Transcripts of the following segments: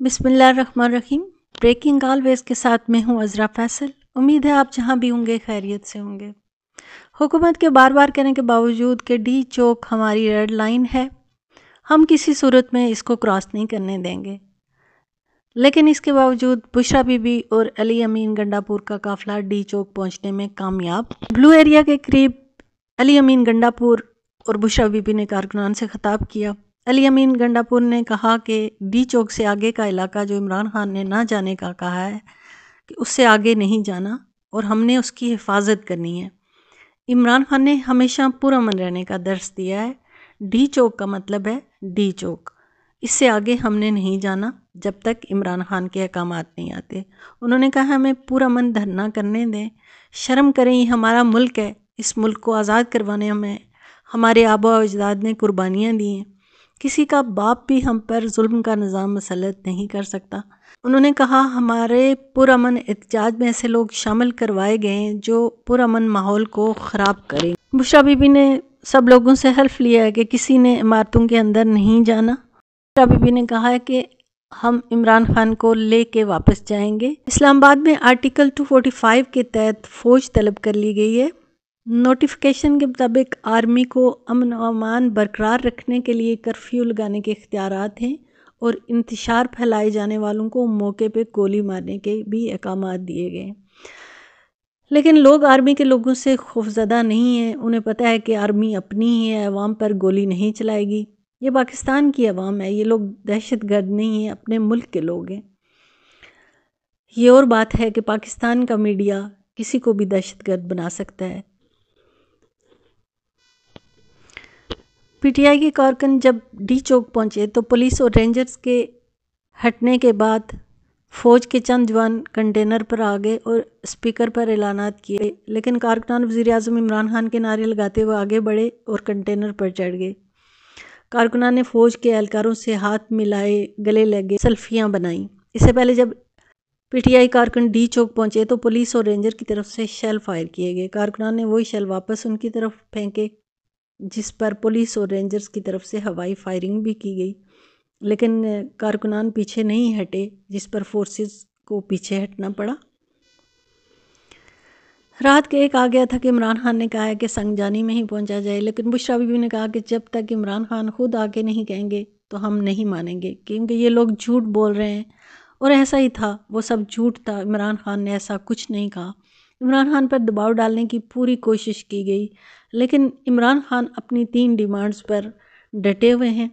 बिस्मिल्लाहिर्रहमानिर्रहीम। Breaking always के साथ मैं हूँ अज़रा फैसल। उम्मीद है आप जहाँ भी होंगे खैरियत से होंगे। हुकूमत के बार बार कहने के बावजूद कि डी चौक हमारी रेड लाइन है, हम किसी सूरत में इसको क्रॉस नहीं करने देंगे, लेकिन इसके बावजूद बुशरा बीबी और अली अमीन गंडापुर का काफ़िला डी चौक पहुँचने में कामयाब। ब्लू एरिया के करीब अली अमीन गंडापुर और बुशरा बीबी ने कारकुनान से खिताब किया। अली अमीन गंडापुर ने कहा कि डी चौक से आगे का इलाका जो इमरान खान ने ना जाने का कहा है कि उससे आगे नहीं जाना और हमने उसकी हिफाजत करनी है। इमरान खान ने हमेशा पुरअमन रहने का दर्स दिया है। डी चौक का मतलब है डी चौक, इससे आगे हमने नहीं जाना जब तक इमरान खान के अहकामात नहीं आते। उन्होंने कहा हमें पुरअमन धरना करने दें, शर्म करें, ये हमारा मुल्क है, इस मुल्क को आज़ाद करवाने में हमारे आबा अजदाद ने कुर्बानियाँ दी हैं, किसी का बाप भी हम पर जुल्म का निज़ाम मसलत नहीं कर सकता। उन्होंने कहा हमारे पुरअमन एहतजाज में ऐसे लोग शामिल करवाए गए हैं जो पुरअमन माहौल को ख़राब करें। बुशरा बीबी ने सब लोगों से हल्फ लिया है कि किसी ने इमारतों के अंदर नहीं जाना। बुशरा बीबी ने कहा है कि हम इमरान खान को ले के वापस जाएंगे। इस्लामाबाद में आर्टिकल 245 के तहत फ़ौज तलब कर ली गई है। नोटिफिकेशन के मुताबिक आर्मी को अमन व अमान बरकरार रखने के लिए कर्फ्यू लगाने के इख्तियारात हैं और इंतशार फैलाए जाने वालों को मौके पे गोली मारने के भी अहकामात दिए गए। लेकिन लोग आर्मी के लोगों से खौफज़दा नहीं हैं। उन्हें पता है कि आर्मी अपनी ही है, अवाम पर गोली नहीं चलाएगी। ये पाकिस्तान की अवाम है, ये लोग दहशत गर्द नहीं हैं, अपने मुल्क के लोग हैं। ये और बात है कि पाकिस्तान का मीडिया किसी को भी दहशत गर्द बना सकता है। पीटीआई के कारकुन जब डी चौक पहुंचे तो पुलिस और रेंजर्स के हटने के बाद फ़ौज के चंद जवान कंटेनर पर आ गए और स्पीकर पर ऐलानात किए, लेकिन कारकुनान वज़ीर-ए-आज़म इमरान खान के नारे लगाते हुए आगे बढ़े और कंटेनर पर चढ़ गए। कारकुनान ने फ़ौज के एहलकारों से हाथ मिलाए, गले लगे, सेल्फियाँ बनाईं। इससे पहले जब पीटीआई कारकुन डी चौक पहुंचे तो पुलिस और रेंजर की तरफ से शेल फायर किए गए। कारकुनान ने वही शेल वापस उनकी तरफ फेंके, जिस पर पुलिस और रेंजर्स की तरफ से हवाई फायरिंग भी की गई, लेकिन कारकुनान पीछे नहीं हटे, जिस पर फोर्सेस को पीछे हटना पड़ा। रात के एक आ गया था कि इमरान खान ने कहा है कि संगजानी में ही पहुंचा जाए, लेकिन बुशरा बीबी ने कहा कि जब तक इमरान खान खुद आके नहीं कहेंगे तो हम नहीं मानेंगे, क्योंकि ये लोग झूठ बोल रहे हैं। और ऐसा ही था, वो सब झूठ था। इमरान खान ने ऐसा कुछ नहीं कहा। इमरान खान पर दबाव डालने की पूरी कोशिश की गई, लेकिन इमरान खान अपनी 3 डिमांड्स पर डटे हुए हैं।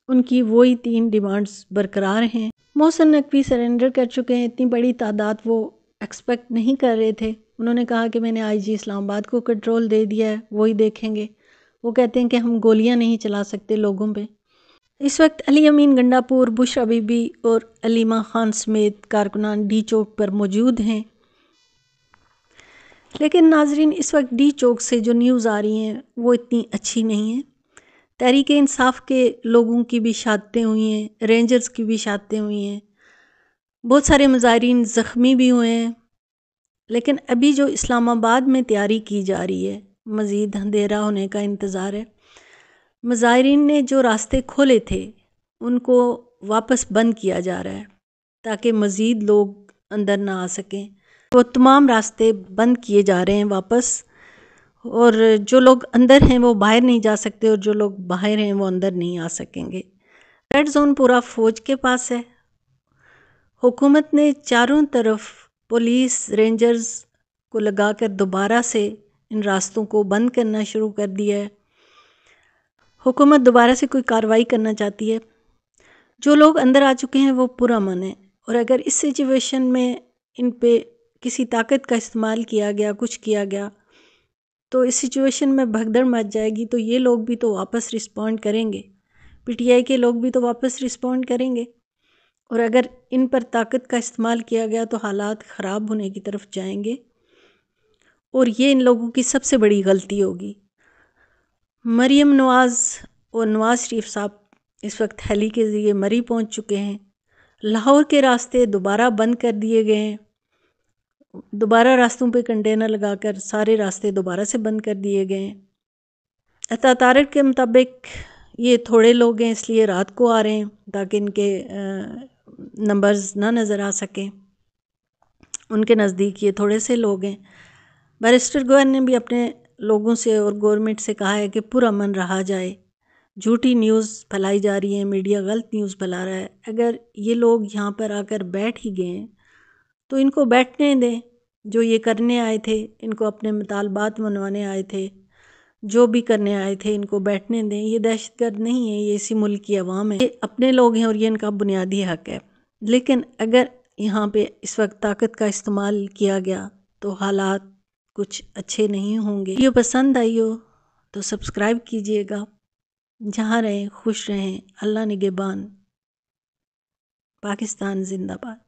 उनकी वही 3 डिमांड्स बरकरार हैं। मोहसिन नकवी सरेंडर कर चुके हैं। इतनी बड़ी तादाद वो एक्सपेक्ट नहीं कर रहे थे। उन्होंने कहा कि मैंने आईजी इस्लामाबाद को कंट्रोल दे दिया है, वही देखेंगे। वो कहते हैं कि हम गोलियां नहीं चला सकते लोगों पे। इस वक्त अली अमीन गंडापुर, बुशरा बीबी और अलीमा खान समेत कारकुनान डी चौक पर मौजूद हैं। लेकिन नाजरीन, इस वक्त डी चौक से जो न्यूज़ आ रही हैं वो इतनी अच्छी नहीं है। तहरीक इंसाफ के लोगों की भी शहादतें हुई हैं, रेंजर्स की भी शहादतें हुई हैं, बहुत सारे मुजाहिरीन ज़ख्मी भी हुए हैं। लेकिन अभी जो इस्लामाबाद में तैयारी की जा रही है, मज़ीद अंधेरा होने का इंतज़ार है। मुजाहिरीन ने जो रास्ते खोले थे उनको वापस बंद किया जा रहा है ताकि मज़ीद लोग अंदर ना आ सकें। वो तमाम रास्ते बंद किए जा रहे हैं वापस, और जो लोग अंदर हैं वो बाहर नहीं जा सकते और जो लोग बाहर हैं वो अंदर नहीं आ सकेंगे। रेड जोन पूरा फ़ौज के पास है। हुकूमत ने चारों तरफ पुलिस रेंजर्स को लगाकर दोबारा से इन रास्तों को बंद करना शुरू कर दिया है। हुकूमत दोबारा से कोई कार्रवाई करना चाहती है। जो लोग अंदर आ चुके हैं वो पुरअमन है, और अगर इस सिचुएशन में इन पे किसी ताकत का इस्तेमाल किया गया, कुछ किया गया, तो इस सिचुएशन में भगदड़ मच जाएगी। तो ये लोग भी तो वापस रिस्पॉन्ड करेंगे, पीटीआई के लोग भी तो वापस रिस्पॉन्ड करेंगे, और अगर इन पर ताकत का इस्तेमाल किया गया तो हालात ख़राब होने की तरफ जाएंगे, और ये इन लोगों की सबसे बड़ी गलती होगी। मरीम नवाज़ और नवाज़ शरीफ साहब इस वक्त हेली के ज़रिए मरी पहुंच चुके हैं। लाहौर के रास्ते दोबारा बंद कर दिए गए हैं। दोबारा रास्तों पे कंटेनर लगाकर सारे रास्ते दोबारा से बंद कर दिए गए हैं। अता तारक के मुताबिक ये थोड़े लोग हैं, इसलिए रात को आ रहे हैं ताकि इनके نمبرز نہ نظر آ سکیں، ان کے نزدیک یہ تھوڑے سے لوگ ہیں۔ بیرسٹر گوہر نے بھی اپنے لوگوں سے اور گورنمنٹ سے کہا ہے کہ پرامن رہا جائے، جھوٹی نیوز پھیلائی جا رہی ہے، میڈیا غلط نیوز پھیلا رہا ہے۔ اگر یہ لوگ یہاں پر آ کر بیٹھ ہی گئے ہیں تو ان کو بیٹھنے دیں، جو یہ کرنے آئے تھے، ان کو اپنے مطالبات منوانے آئے تھے، جو بھی کرنے آئے تھے، ان کو بیٹھنے دیں۔ یہ دہشت گرد نہیں ہے، یہ اسی ملک کی عوام ہے، یہ اپنے لوگ ہیں اور یہ ان کا بنیادی حق ہے۔ لیکن اگر یہاں پہ اس وقت طاقت کا استعمال کیا گیا تو حالات کچھ اچھے نہیں ہوں گے۔ ویڈیو پسند آئی ہو تو سبسکرائب کیجئے گا۔ جہاں رہیں خوش رہیں، اللہ نگہبان۔ پاکستان زندہ باد۔